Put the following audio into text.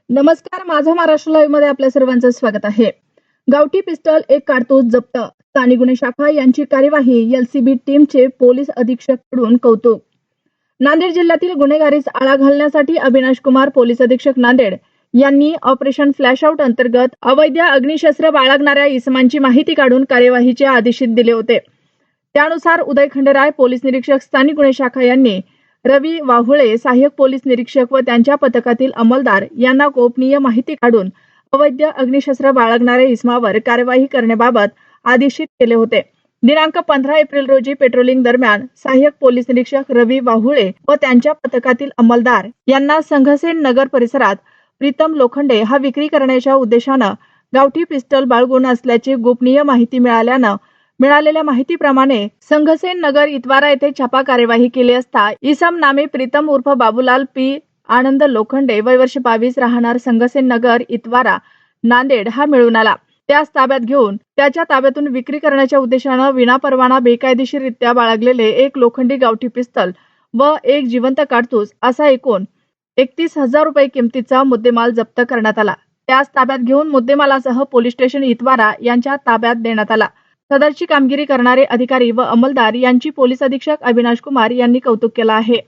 नमस्कार, माझा महाराष्ट्र लाईव्ह मध्ये आपल्या सर्वांचं स्वागत आहे. गावठी पिस्टल, एक कारतूस जप्त. स्थानिक गुन्हे शाखा यांची कार्यवाही. एलसीबी टीमचे पोलीस अधीक्षक कडून कौतुक. नांदेड जिल्ह्यातील गुन्हेगारीस आळा घालण्यासाठी अविनाश कुमार, पोलीस अधीक्षक नांदेड यांनी ऑपरेशन फ्लॅश आउट अंतर्गत अवैध अग्निशस्त्र बाळगणाऱ्या इसमांची माहिती काढून कार्यवाहीचे आदेश दिले होते. त्यानुसार उदय खंडेराय, पोलीस निरीक्षक, स्थानिक गुन्हे शाखा यांनी रवी वाहुळे, सहाय्यक पोलीस निरीक्षक व त्यांच्या पथकातील अंमलदार यांना गोपनीय माहिती काढून अवैध अग्निशस्त्र बाळगणाऱ्या इसमावर कार्यवाही करण्याबाबत आदेशित केले होते. दिनांक 15 एप्रिल रोजी पेट्रोलिंग दरम्यान सहाय्यक पोलीस निरीक्षक रवी वाहुळे व त्यांच्या पथकातील अंमलदार यांना संघसेन नगर परिसरात प्रीतम लोखंडे हा विक्री करण्याच्या उद्देशानं गावठी पिस्टल बाळगून असल्याची गोपनीय माहिती मिळालेल्या माहितीप्रमाणे संघसेन नगर इतवारा येथे छापा कार्यवाही केली असता इसम नामे प्रीतम उर्फ बाबूलाल पी आनंद लोखंडे, वय वर्ष 22, राहणार संघसेन नगर इतवारा नांदेड हा मिळून आला. त्यास ताब्यात घेऊन त्याच्या ताब्यातून विक्री करण्याच्या उद्देशानं विनापरवाना बेकायदेशीररित्या बाळगलेले एक लोखंडी गावठी पिस्तल व एक जिवंत कारतूस असा एकूण 31,000 रुपये किमतीचा मुद्देमाल जप्त करण्यात आला. त्यास ताब्यात घेऊन मुद्देमालासह पोलीस स्टेशन इतवारा यांच्या ताब्यात देण्यात आला. सदरची कामगिरी करणारे अधिकारी व अंमलदार यांची पोलीस अधीक्षक अविनाश कुमार यांनी कौतुक केलं आहे.